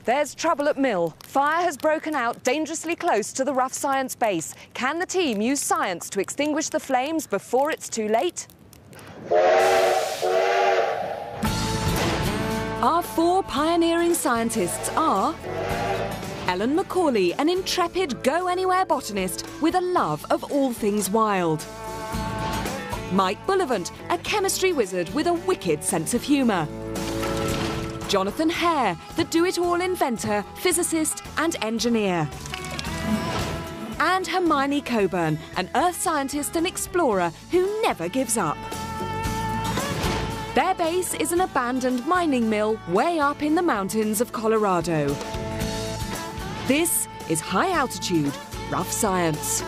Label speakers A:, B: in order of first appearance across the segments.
A: There's trouble at Mill. Fire has broken out dangerously close to the Rough Science base. Can the team use science to extinguish the flames before it's too late? Our 4 pioneering scientists are Ellen Macaulay, an intrepid go-anywhere botanist with a love of all things wild. Mike Bullivant, a chemistry wizard with a wicked sense of humour. Jonathan Hare, the do-it-all inventor, physicist and engineer. And Hermione Cockburn, an earth scientist and explorer who never gives up. Their base is an abandoned mining mill way up in the mountains of Colorado. This is High Altitude Rough Science.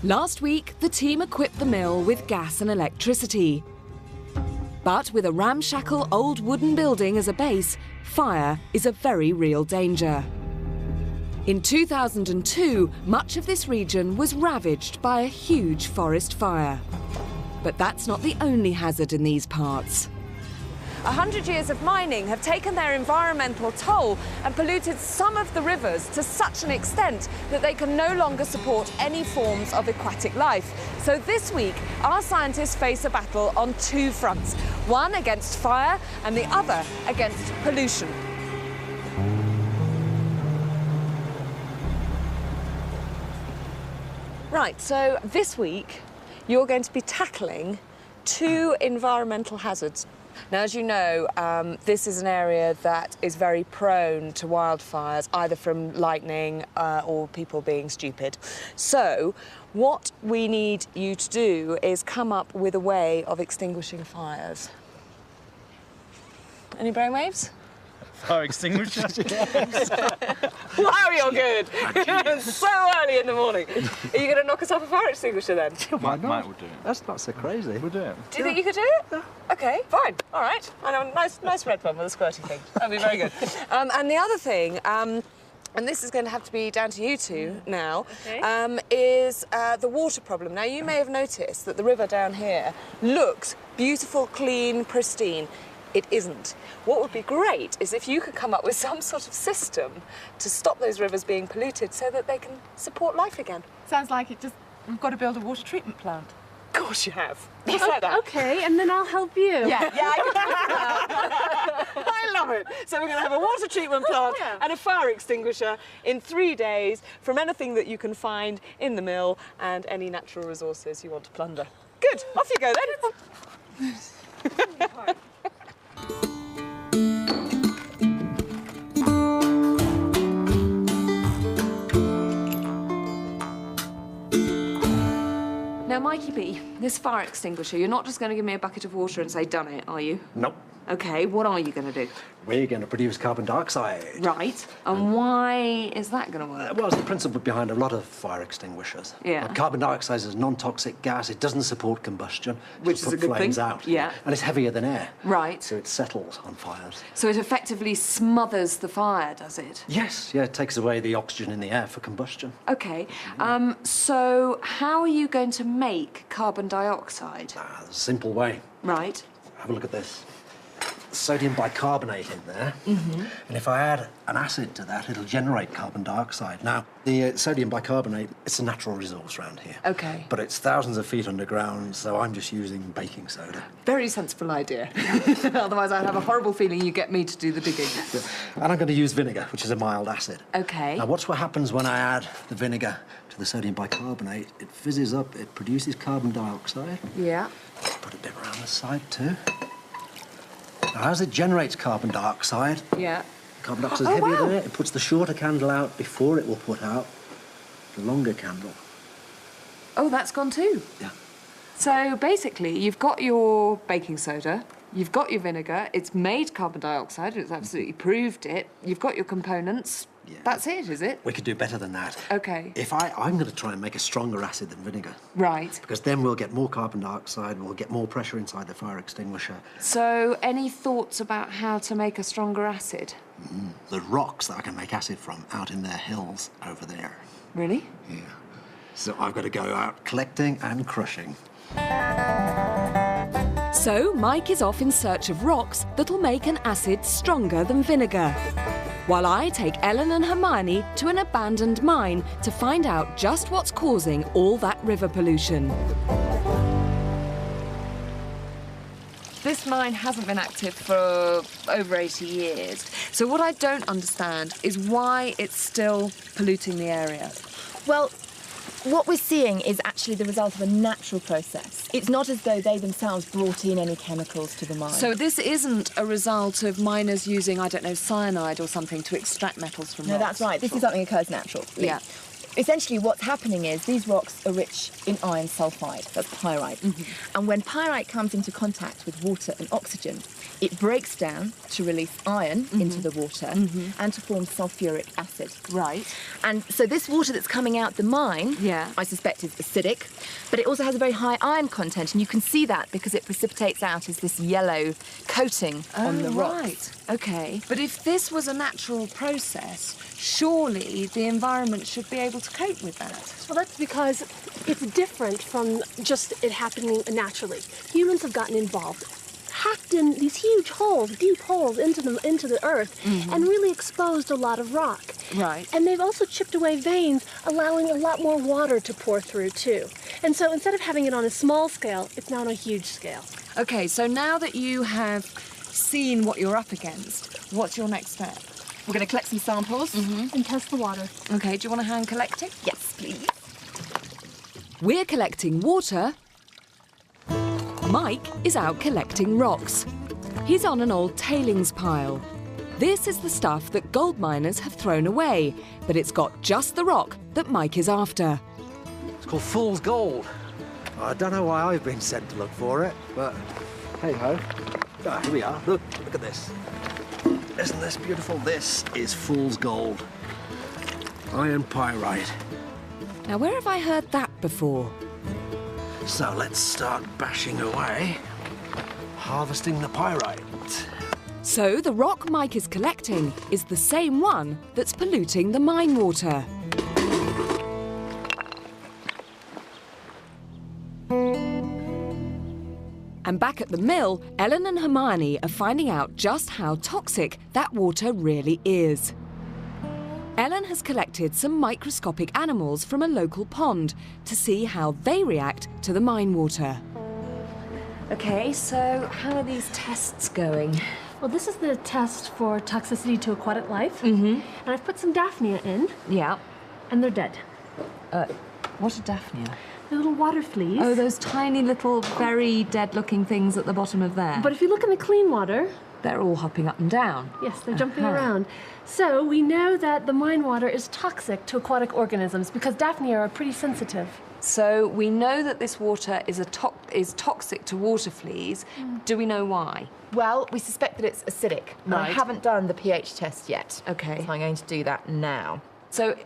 A: Last week, the team equipped the mill with gas and electricity. But with a ramshackle old wooden building as a base, fire is a very real danger. In 2002, much of this region was ravaged by a huge forest fire. But that's not the only hazard in these parts. 100 years of mining have taken their environmental toll and polluted some of the rivers to such an extent that they can no longer support any forms of aquatic life. So this week, our scientists face a battle on 2 fronts, one against fire and the other against pollution. Right, so this week, you're going to be tackling 2 environmental hazards. Now, as you know, this is an area that is very prone to wildfires, either from lightning or people being stupid. So, what we need you to do is come up with a way of extinguishing fires. Any brainwaves?
B: Fire extinguisher.
A: Wow, you're good! So early in the morning. Are you going to knock us off a fire extinguisher then?
B: Mike will do it.
C: That's not so crazy.
B: We'll do it.
A: Do you think you could do it? Yeah. OK, fine. All right. I know a nice red one with a squirty thing. That'd be very good. And the other thing, and this is going to have to be down to you 2 now, okay. Is the water problem. Now, you may have noticed that the river down here looks beautiful, clean, pristine. It isn't. What would be great is if you could come up with some sort of system to stop those rivers being polluted so that they can support life again.
D: Sounds like we've got to build a water treatment plant.
A: Of course you have. Just like that.
D: OK, and then I'll help you.
A: Yeah, I can do that. I love it. So we're going to have a water treatment plant and a fire extinguisher in 3 days from anything that you can find in the mill and any natural resources you want to plunder. Good. Off you go then. Now, Mikey B, this fire extinguisher, you're not just going to give me a bucket of water and say, done it, are you?
C: Nope.
A: OK, what are you going to do?
C: We're going to produce carbon dioxide.
A: Right. And why is that going to work?
C: Well, it's the principle behind a lot of fire extinguishers.
A: Yeah.
C: Carbon dioxide is a non-toxic gas. It doesn't support combustion.
A: Which is a good
C: flames
A: thing.
C: out.
A: Yeah.
C: And it's heavier than air.
A: Right.
C: So it settles on fires.
A: So it effectively smothers the fire, does it?
C: Yes. Yeah, it takes away the oxygen in the air for combustion.
A: OK. So how are you going to make carbon dioxide?
C: There's a simple way.
A: Right.
C: Have a look at this. Sodium bicarbonate in there, and if I add an acid to that, it'll generate carbon dioxide. Now, the sodium bicarbonate, it's a natural resource around here.
A: OK.
C: But it's thousands of feet underground, so I'm just using baking soda.
A: Very sensible idea. Otherwise, I'd have a horrible feeling you get me to do the digging.
C: Yeah. And I'm going to use vinegar, which is a mild acid.
A: OK.
C: Now, watch what happens when I add the vinegar to the sodium bicarbonate. It fizzes up, it produces carbon dioxide.
A: Yeah.
C: Put a bit around the side, too. Now, as it generates carbon dioxide, carbon dioxide is heavier than air. It puts the shorter candle out before it will put out the longer candle.
A: Oh, that's gone too?
C: Yeah.
A: So basically, you've got your baking soda, you've got your vinegar, it's made carbon dioxide, it's absolutely proved it, you've got your components.
C: Yeah.
A: That's it, is it?
C: We could do better than that.
A: OK.
C: If I'm going to try and make a stronger acid than vinegar.
A: Right.
C: Because then we'll get more carbon dioxide, we'll get more pressure inside the fire extinguisher.
A: So, any thoughts about how to make a stronger acid?
C: The rocks that I can make acid from out in their hills over there.
A: Really?
C: Yeah. So I've got to go out collecting and crushing.
A: So Mike is off in search of rocks that'll make an acid stronger than vinegar, while I take Ellen and Hermione to an abandoned mine to find out just what's causing all that river pollution.
E: This mine hasn't been active for over 80 years. So what I don't understand is why it's still polluting the area.
F: Well, what we're seeing is actually the result of a natural process. It's not as though they themselves brought in any chemicals to the mine.
E: So this isn't a result of miners using, I don't know, cyanide or something to extract metals from
F: No,
E: rocks?
F: that's right. This is something that occurs naturally.
E: Yeah.
F: Essentially, what's happening is these rocks are rich in iron sulfide, that's pyrite. And when pyrite comes into contact with water and oxygen, it breaks down to release iron into the water and to form sulfuric acid.
E: Right.
F: And so this water that's coming out the mine, I suspect is acidic, but it also has a very high iron content, and you can see that because it precipitates out as this yellow coating on the rocks.
E: Right. OK. But if this was a natural process, surely the environment should be able to cope with that.
G: Well, that's because it's different from just it happening naturally. Humans have gotten involved, hacked in these huge holes, deep holes into the earth, and really exposed a lot of rock.
E: Right.
G: And they've also chipped away veins, allowing a lot more water to pour through, too. And so instead of having it on a small scale, it's now on a huge scale.
E: OK, so now that you have seen what you're up against, what's your next step?
F: We're going to collect some samples
G: And test the water.
E: OK, do you want to hand collect it?
F: Yes, please.
A: We're collecting water. Mike is out collecting rocks. He's on an old tailings pile. This is the stuff that gold miners have thrown away, but it's got just the rock that Mike is after.
C: It's called fool's gold. I don't know why I've been sent to look for it, but hey-ho. Ah, here we are. Look at this. Isn't this beautiful? This is fool's gold. Iron pyrite.
A: Now, where have I heard that before?
C: So let's start bashing away, harvesting the pyrite.
A: So the rock Mike is collecting is the same one that's polluting the mine water. And back at the mill, Ellen and Hermione are finding out just how toxic that water really is. Ellen has collected some microscopic animals from a local pond to see how they react to the mine water.
E: OK, so how are these tests going?
G: Well, this is the test for toxicity to aquatic life. And I've put some Daphnia in.
E: Yeah.
G: And they're dead.
E: What are Daphnia?
G: They're little water fleas.
E: Oh, those tiny little, very dead-looking things at the bottom of there.
G: But if you look in the clean water...
E: They're all hopping up and down.
G: Yes, they're jumping around. So we know that the mine water is toxic to aquatic organisms because Daphnia are pretty sensitive.
E: So we know that this water is toxic to water fleas. Do we know why?
F: Well, we suspect that it's acidic. And I
E: Right.
F: haven't done the pH test yet.
E: OK.
F: So I'm going to do that now.
E: So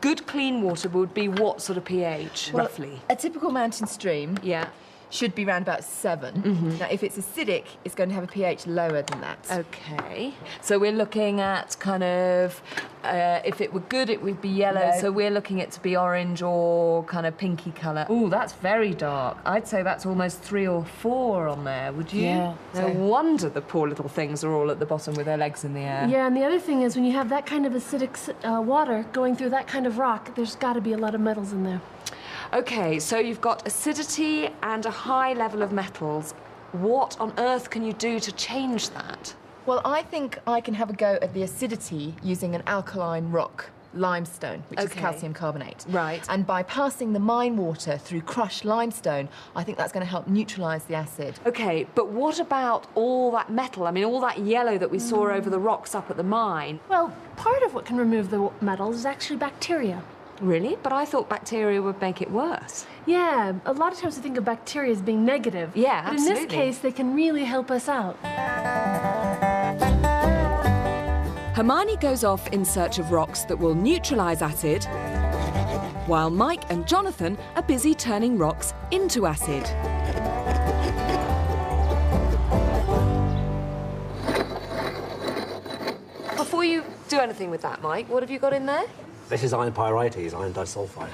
E: good clean water would be what sort of pH,
F: Well,
E: roughly?
F: A typical mountain stream
E: Yeah.
F: should be around about 7. Now, if it's acidic, it's going to have a pH lower than that.
E: OK. So we're looking at kind of, if it were good, it would be yellow.
F: No.
E: So we're looking it to be orange or kind of pinky colour. Oh, that's very dark. I'd say that's almost 3 or 4 on there, would you?
F: Yeah.
E: No wonder the poor little things are all at the bottom with their legs in the air.
G: Yeah, and the other thing is when you have that kind of acidic water going through that kind of rock, there's got to be a lot of metals in there.
E: OK, so you've got acidity and a high level of metals. What on earth can you do to change that?
F: Well, I think I can have a go at the acidity using an alkaline rock, limestone, which is
E: Okay.
F: calcium carbonate.
E: Right.
F: And by passing the mine water through crushed limestone, I think that's going to help neutralise the acid.
E: OK, but what about all that metal? I mean, all that yellow that we saw over the rocks up at the mine.
G: Well, part of what can remove the metals is actually bacteria.
E: Really? But I thought bacteria would make it worse.
G: Yeah, a lot of times we think of bacteria as being negative.
E: Yeah,
G: but
E: absolutely.
G: in this case, they can really help us out.
A: Hermione goes off in search of rocks that will neutralise acid, while Mike and Jonathan are busy turning rocks into acid.
E: Before you do anything with that, Mike, what have you got in there?
C: This is iron pyrites, iron disulfide.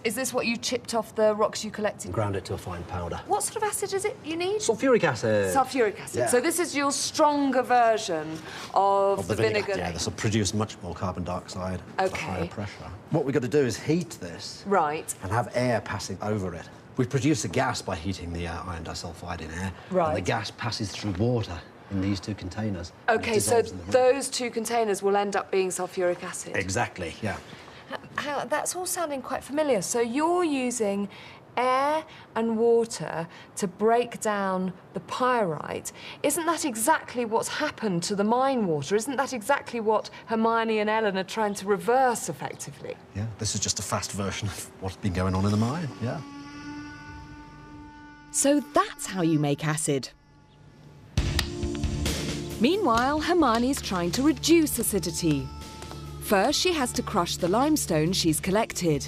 E: Is this what you chipped off the rocks you collected?
C: Ground it to a fine powder.
E: What sort of acid is it you need?
C: Sulfuric acid.
E: Sulfuric acid.
C: Yeah.
E: So this is your stronger version of the vinegar.
C: Yeah, this will produce much more carbon dioxide at a higher
E: Okay.
C: pressure. What we've got to do is heat this
E: Right.
C: and have air passing over it. We produce a gas by heating the iron disulfide in air.
E: Right.
C: And the gas passes through water in these two containers. and it
E: Okay, so
C: dissolves in the vinegar.
E: those two containers will end up being sulfuric acid.
C: Exactly, yeah.
E: That's all sounding quite familiar. So you're using air and water to break down the pyrite. Isn't that exactly what's happened to the mine water? Isn't that exactly what Hermione and Ellen are trying to reverse effectively?
C: Yeah, this is just a fast version of what's been going on in the mine, yeah.
A: So that's how you make acid. Meanwhile, Hermione's trying to reduce acidity. First, she has to crush the limestone she's collected.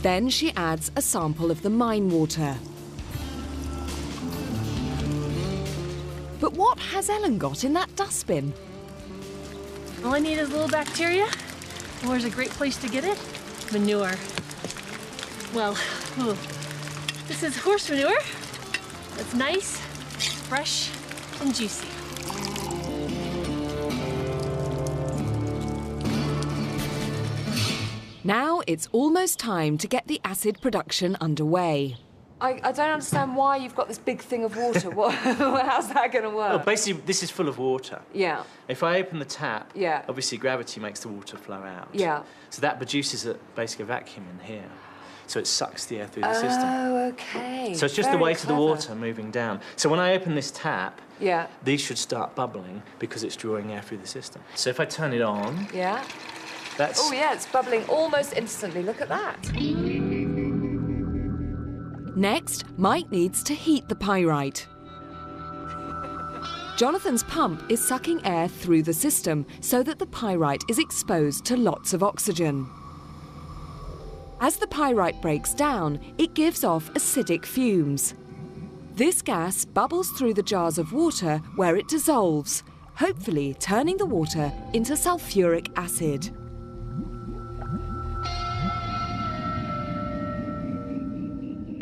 A: Then she adds a sample of the mine water. But what has Ellen got in that dustbin?
G: All I need is a little bacteria. And where's a great place to get it? Manure. Well, this is horse manure. It's nice, fresh, and juicy.
A: Now it's almost time to get the acid production underway.
E: I don't understand why you've got this big thing of water. How's that going to work?
B: Well, basically, this is full of water.
E: Yeah.
B: If I open the tap,
E: Yeah.
B: obviously gravity makes the water flow out.
E: Yeah.
B: So that produces basically a vacuum in here. So it sucks the air through the system.
E: Oh, okay.
B: So it's just the weight of the water moving down. So when I open this tap,
E: Yeah.
B: these should start bubbling because it's drawing air through the system. So if I turn it on,
E: Yeah.
B: that's...
E: Oh, yeah, it's bubbling almost instantly. Look at that.
A: Next, Mike needs to heat the pyrite. Jonathan's pump is sucking air through the system so that the pyrite is exposed to lots of oxygen. As the pyrite breaks down, it gives off acidic fumes. This gas bubbles through the jars of water where it dissolves, hopefully turning the water into sulfuric acid.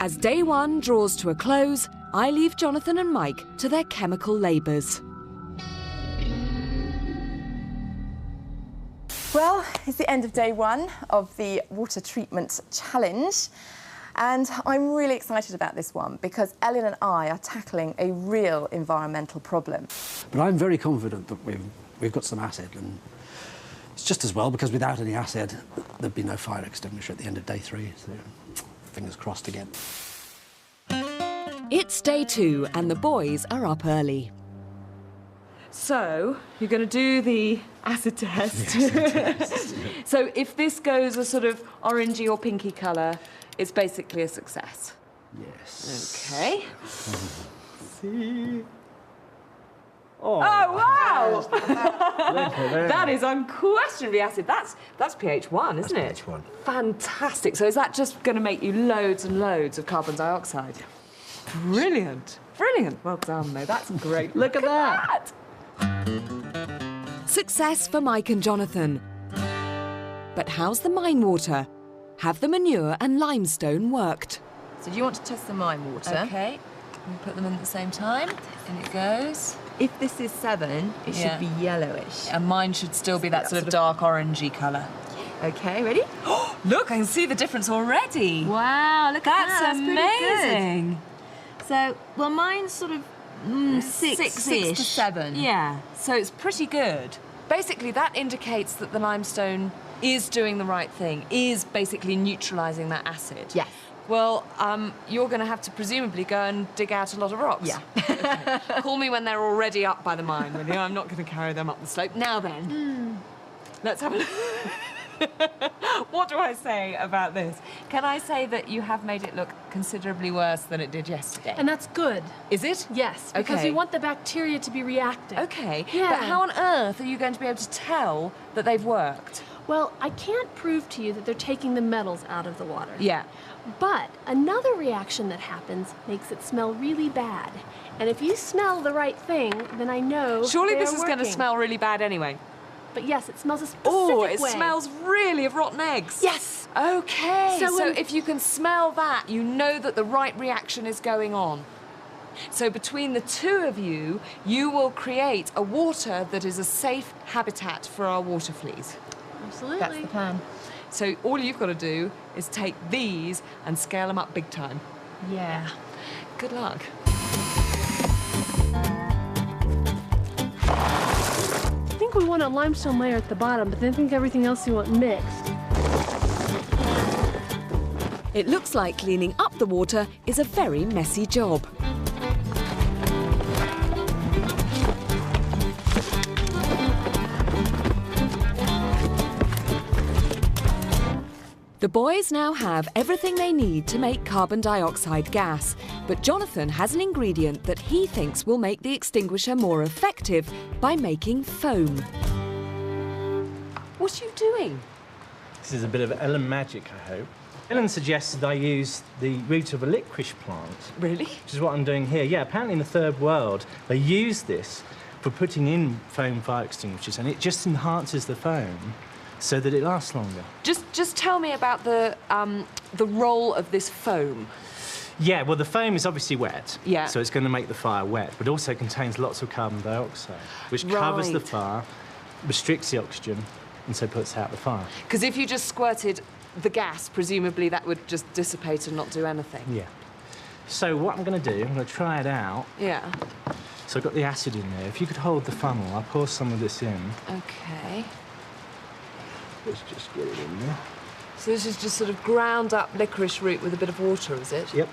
A: As day one draws to a close, I leave Jonathan and Mike to their chemical labours.
F: Well, it's the end of day one of the water treatment challenge. And I'm really excited about this one because Ellen and I are tackling a real environmental problem.
C: But I'm very confident that we've got some acid, and it's just as well because without any acid, there'd be no fire extinguisher at the end of day 3. So fingers crossed again.
A: It's day 2 and the boys are up early.
E: So, you're going to do the acid test. So if this goes a sort of orangey or pinky colour, it's basically a success.
C: Yes.
E: Okay.
B: See?
E: Oh, wow! That is unquestionably acid. That's pH 1, isn't it?
C: pH 1.
E: Fantastic. So is that just going to make you loads and loads of carbon dioxide? Brilliant. Brilliant. Well done, though. That's great. Look at that.
A: Success for Mike and Jonathan. But how's the mine water? Have the manure and limestone worked?
F: So do you want to test the mine water?
E: Okay. We put them in at the same time. In it goes.
F: If this is 7, it
E: Yeah.
F: should be yellowish.
E: And mine should still be that sort of dark orangey colour.
F: Okay, ready?
E: Look, I can see the difference already.
F: Wow, look at that.
E: That's
F: pretty good.
E: amazing.
F: So, well, mine's sort of 6 to 7.
E: Yeah, so it's pretty good. Basically, that indicates that the limestone is doing the right thing, is basically neutralising that acid.
F: Yes.
E: Well, you're going to have to presumably go and dig out a lot of rocks.
F: Yeah.
E: Okay. Call me when they're already up by the mine, will you? I'm not going to carry them up the slope. Now then, let's have a look. What do I say about this? Can I say that you have made it look considerably worse than it did yesterday?
G: And that's good.
E: Is it?
G: Yes, because
E: Okay.
G: we want the bacteria to be reactive.
E: Okay,
G: Yeah.
E: but how on earth are you going to be able to tell that they've worked?
G: Well, I can't prove to you that they're taking the metals out of the water.
E: Yeah.
G: But another reaction that happens makes it smell really bad. And if you smell the right thing, then I know
E: Surely
G: they
E: this
G: are
E: is going to
G: working.
E: smell really bad anyway.
G: but yes, it smells a specific
E: Oh, it
G: way.
E: smells really of rotten eggs.
G: Yes.
E: Okay.
G: So
E: So
G: when-
E: if you can smell that, you know that the right reaction is going on. So between the two of you, you will create a water that is a safe habitat for our water fleas.
G: Absolutely.
F: That's the plan.
E: So all you've got to do is take these and scale them up big time.
F: Yeah.
E: Good luck.
G: I think we want a limestone layer at the bottom, but then I think everything else we want mixed.
A: It looks like cleaning up the water is a very messy job. The boys now have everything they need to make carbon dioxide gas, but Jonathan has an ingredient that he thinks will make the extinguisher more effective by making foam.
E: What are you doing?
B: This is a bit of Ellen magic, I hope. Ellen suggested I use the root of a licorice plant.
E: Really?
B: Which is what I'm doing here. Yeah, apparently in the third world, they use this for putting in foam fire extinguishers, and it just enhances the foam so that it lasts longer.
E: Just tell me about the role of this foam.
B: Yeah, well, the foam is obviously wet.
E: Yeah.
B: So it's going to make the fire wet, but also contains lots of carbon dioxide, which covers the
E: Right.
B: fire, restricts the oxygen, and so puts out the fire.
E: Because if you just squirted the gas, presumably that would just dissipate and not do anything.
B: Yeah. So what I'm going to do, I'm going to try it out.
E: Yeah.
B: So I've got the acid in there. If you could hold the funnel, I'll pour some of this in.
E: Okay.
B: Let's just get it in there.
E: So this is just sort of ground up licorice root with a bit of water, is it?
B: Yep.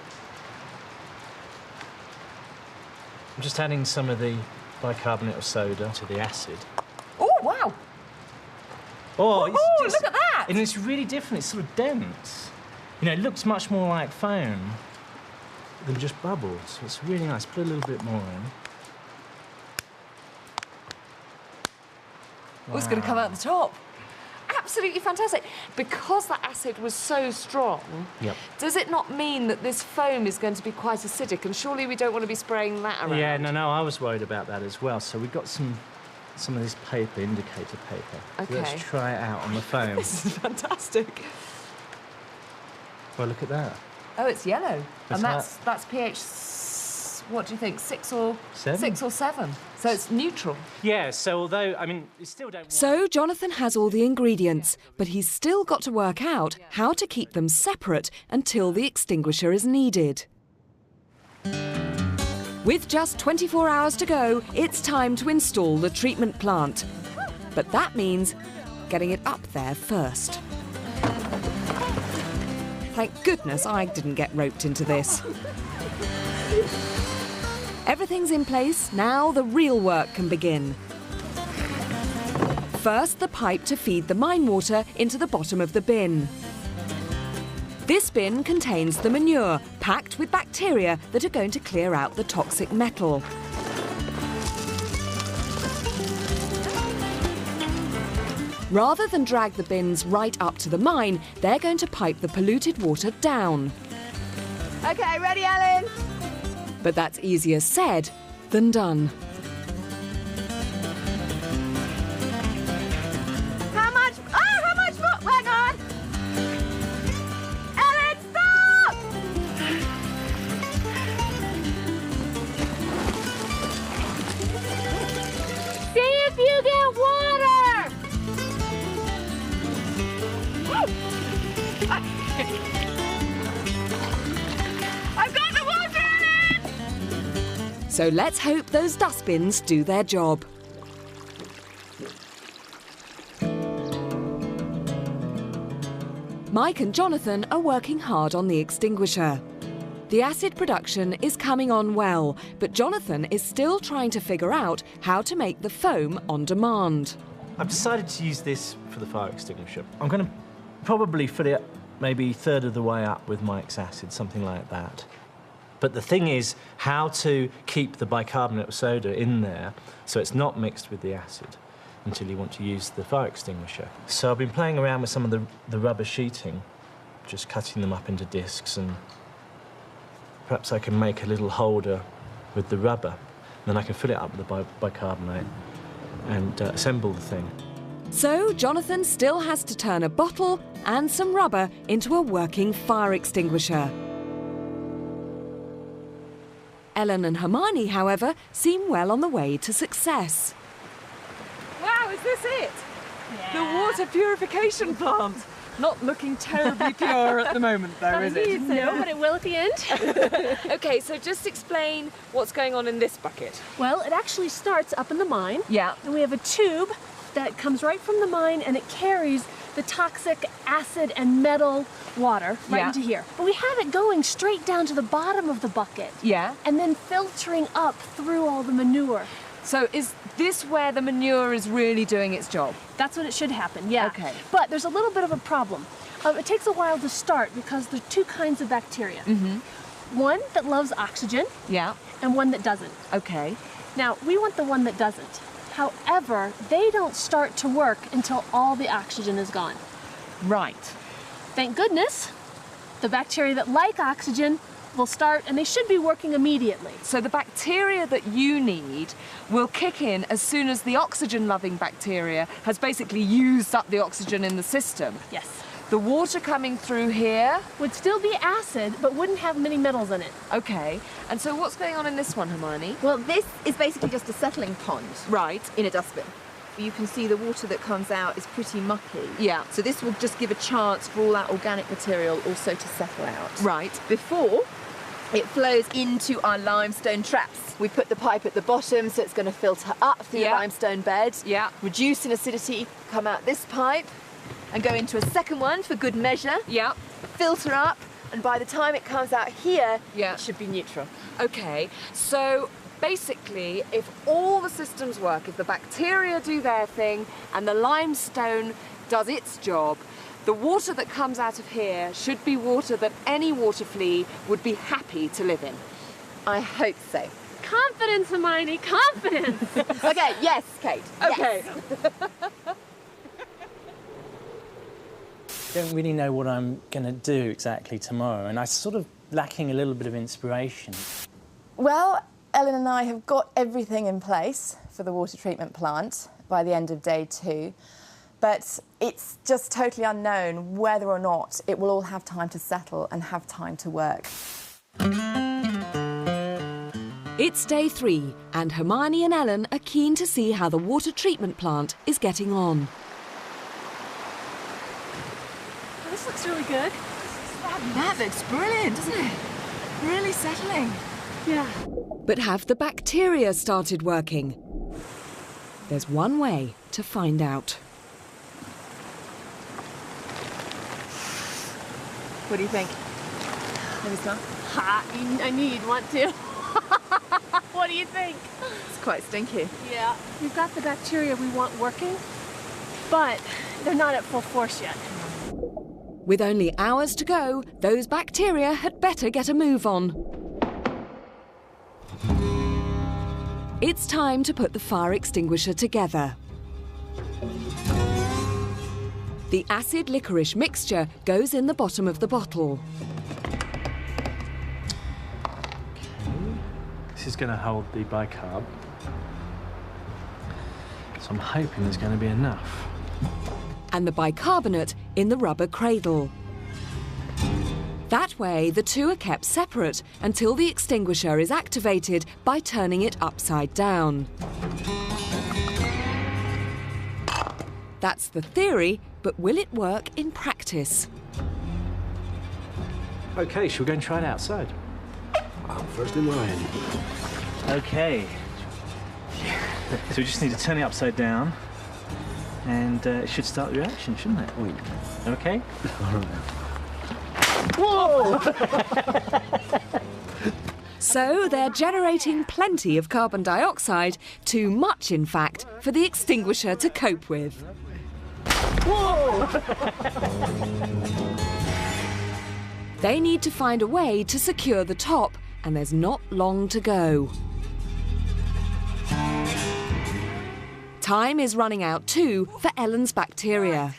B: I'm just adding some of the bicarbonate of soda to the acid.
E: Oh, wow.
B: Oh,
E: Ooh, look at that!
B: And it's really different. It's sort of dense. You know, it looks much more like foam than just bubbles. It's really nice. Put a little bit more in.
E: Oh, it's going to come out the top. Absolutely fantastic. Because that acid was so strong,
B: Yep.
E: does it not mean that this foam is going to be quite acidic? And surely we don't want to be spraying that around.
B: Yeah, no, I was worried about that as well. So we've got some of this paper, indicator paper.
E: Okay.
B: So let's try it out on the foam.
E: This is fantastic.
B: Well, look at that.
E: Oh, it's yellow.
B: That's
E: And that's pH, what do you think, 6 or
B: 7?
E: 6 or 7. So it's neutral.
B: Yeah, so although, I mean, you still don't want...
A: So Jonathan has all the ingredients, but he's still got to work out how to keep them separate until the extinguisher is needed. With just 24 hours to go, it's time to install the treatment plant. But that means getting it up there first. Thank goodness I didn't get roped into this. Everything's in place, now the real work can begin. First, the pipe to feed the mine water into the bottom of the bin. This bin contains the manure, packed with bacteria that are going to clear out the toxic metal. Rather than drag the bins right up to the mine, they're going to pipe the polluted water down.
F: Okay, ready, Ellen?
A: But that's easier said than done.
F: How much? Oh, how much more? Hang on. Ellen, stop! See if you get water! I've got the water in it!
A: So let's hope those dustbins do their job. Mike and Jonathan are working hard on the extinguisher. The acid production is coming on well, but Jonathan is still trying to figure out how to make the foam on demand.
B: I've decided to use this for the fire extinguisher. I'm going to probably fill it maybe a third of the way up with Mike's acid, something like that. But the thing is how to keep the bicarbonate of soda in there so it's not mixed with the acid until you want to use the fire extinguisher. So I've been playing around with some of the rubber sheeting, just cutting them up into discs, and perhaps I can make a little holder with the rubber. Then I can fill it up with the bicarbonate and assemble the thing.
A: So Jonathan still has to turn a bottle and some rubber into a working fire extinguisher. Ellen and Hermione, however, seem well on the way to success.
E: Wow, is this it?
D: Yeah.
E: The water purification plant. Not looking terribly pure at the moment, though, is it?
G: No, but it will at the end.
E: OK, so just explain what's going on in this bucket.
G: Well, it actually starts up in the mine.
E: Yeah.
G: And we have a tube that comes right from the mine, and it carries the toxic acid and metal water right into here. But we have it going straight down to the bottom of the bucket.
E: Yeah.
G: And then filtering up through all the manure.
E: So is this where the manure is really doing its job?
G: That's what it should happen, yeah.
E: Okay.
G: But there's a little bit of a problem. It takes a while to start because there's two kinds of bacteria. One that loves oxygen.
E: Yeah.
G: And one that doesn't.
E: Okay.
G: Now, we want the one that doesn't. However, they don't start to work until all the oxygen is gone.
E: Right.
G: Thank goodness, the bacteria that like oxygen will start, and they should be working immediately.
E: So the bacteria that you need will kick in as soon as the oxygen-loving bacteria has basically used up the oxygen in the system.
G: Yes.
E: The water coming through here
G: Would still be acid, but wouldn't have many metals in it.
E: Okay. And so what's going on in this one, Hermione?
F: Well, this is basically just a settling pond
E: Right.
F: in a dustbin. You can see the water that comes out is pretty mucky.
E: Yeah.
F: So this will just give a chance for all that organic material also to settle out.
E: Right.
F: Before it flows into our limestone traps. We put the pipe at the bottom so it's going to filter up through the limestone bed, reduce in acidity, come out this pipe and go into a second one for good measure, filter up, and by the time it comes out here, it should be neutral.
E: Okay, so basically, if all the systems work, if the bacteria do their thing and the limestone does its job, the water that comes out of here should be water that any water flea would be happy to live in.
F: I hope so.
G: Confidence, Hermione, confidence!
F: Okay, yes, Kate.
E: Okay.
H: Don't really know what I'm going to do exactly tomorrow, and I'm sort of lacking a little bit of inspiration.
F: Well, Ellen and I have got everything in place for the water treatment plant by the end of day 2, but it's just totally unknown whether or not it will all have time to settle and have time to work.
A: It's day 3, and Hermione and Ellen are keen to see how the water treatment plant is getting on.
G: This looks really good.
E: That looks brilliant, doesn't it? Really settling.
G: Yeah.
A: But have the bacteria started working? There's one way to find out.
F: What do you think? Let me smell.
G: Ha! I knew you'd want to. What do you think?
F: It's quite stinky.
G: Yeah. We've got the bacteria we want working, but they're not at full force yet.
A: With only hours to go, those bacteria had better get a move on. It's time to put the fire extinguisher together. The acid licorice mixture goes in the bottom of the bottle.
B: This is going to hold the bicarb. So I'm hoping there's going to be enough.
A: And the bicarbonate in the rubber cradle. That way, the two are kept separate until the extinguisher is activated by turning it upside down. That's the theory, but will it work in practice?
B: OK, shall we go and try it outside?
C: I'm first in line.
B: OK. So we just need to turn it upside down, and it should start the reaction, shouldn't it?
C: Wait.
B: OK?
C: All right.
B: Whoa!
A: So they're generating plenty of carbon dioxide, too much in fact, for the extinguisher to cope with.
B: Whoa!
A: They need to find a way to secure the top, and there's not long to go. Time is running out too for Ellen's bacteria.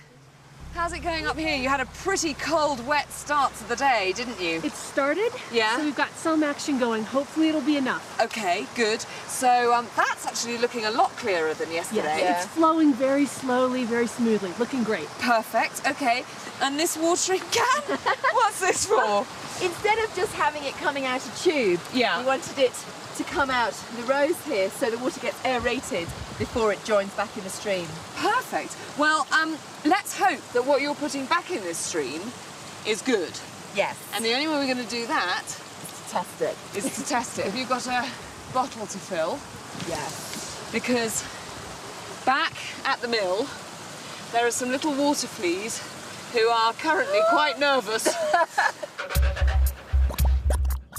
E: How's it going up here? You had a pretty cold, wet start to the day, didn't you?
G: It started,
E: yeah.
G: So we've got some action going. Hopefully it'll be enough.
E: Okay, good. So that's actually looking a lot clearer than yesterday.
G: Yeah. It's flowing very slowly, very smoothly. Looking great.
E: Perfect, okay. And this watering can? What's this for?
F: Instead of just having it coming out a tube, we wanted it to come out the rows here so the water gets aerated before it joins back in the stream.
E: Perfect. Well, let's hope that what you're putting back in this stream is good.
F: Yes.
E: And the only way we're going to do that
F: Test it.
E: is to test it. Have you got a bottle to fill?
F: Yes.
E: Because back at the mill, there are some little water fleas who are currently quite nervous.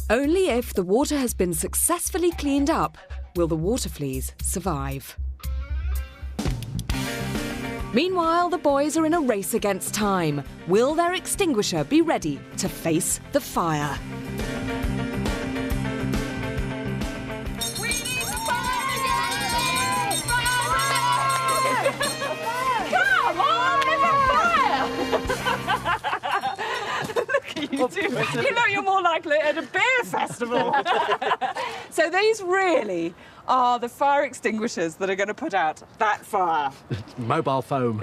A: Only if the water has been successfully cleaned up will the water fleas survive. Meanwhile, the boys are in a race against time. Will their extinguisher be ready to face the fire?
E: We need a fire again! Fire! Come on, it's a fire! Look at you two. You know you're more likely at a beer festival. So these really are the fire extinguishers that are going to put out that fire.
C: Mobile foam.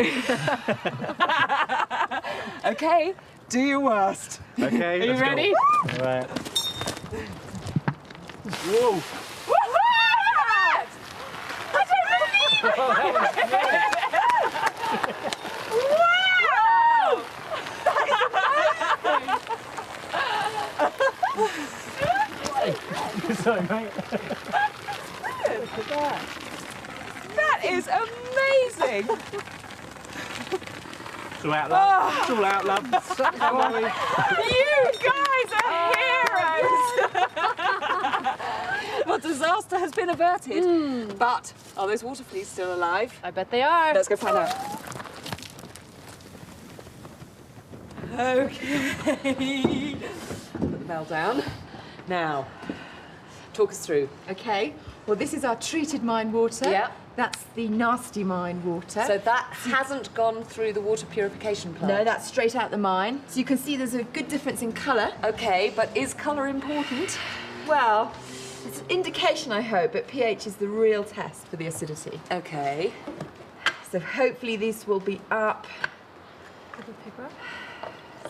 E: Okay, do your worst.
B: Okay,
E: Are you ready?
B: All right. Whoa!
E: I don't believe it! Wow!
B: Sorry, mate.
E: That is amazing!
B: It's all out, love. It's all out, love. Don't worry.
E: You guys are heroes! Well, disaster has been averted, but are those water fleas still alive?
G: I bet they are.
E: Let's go find out. Okay. Put the bell down. Now, talk us through.
F: Okay. Well, this is our treated mine water.
E: Yeah.
F: That's the nasty mine water.
E: So that hasn't gone through the water purification plant?
F: No, that's straight out the mine. So you can see there's a good difference in colour.
E: Okay, but is colour important?
F: Well, it's an indication, I hope, but pH is the real test for the acidity.
E: Okay.
F: So hopefully this will be up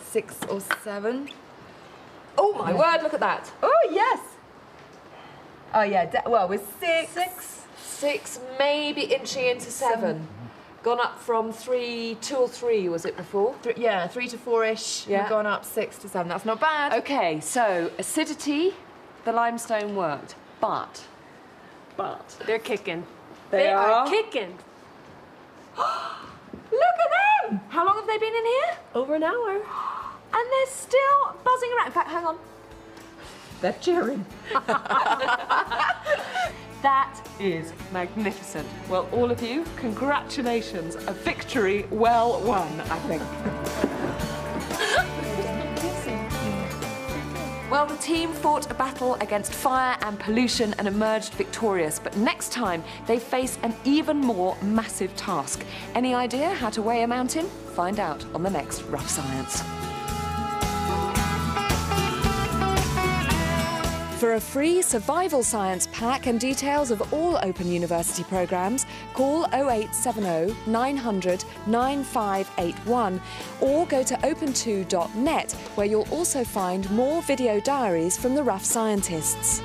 F: 6 or 7.
E: Oh my word, look at that.
F: Oh, yes. Oh, yeah, well, we're 6.
E: 6, maybe inching into 7. Gone up from 2 or 3, was it before?
F: 3 to 4-ish.
E: Yeah.
F: We've gone up 6 to 7. That's not bad.
E: Okay, so acidity, the limestone worked, but
G: They're kicking.
E: They are
G: kicking.
E: look at them! How long have they been in here?
G: Over an hour.
E: And they're still buzzing around. In fact, hang on. They're cheering. That is magnificent. Well, all of you, congratulations. A victory well won, I think. Well, the team fought a battle against fire and pollution and emerged victorious, but next time they face an even more massive task. Any idea how to weigh a mountain? Find out on the next Rough Science.
A: For a free survival science pack and details of all Open University programmes, call 0870 900 9581 or go to open2.net, where you'll also find more video diaries from the Rough Scientists.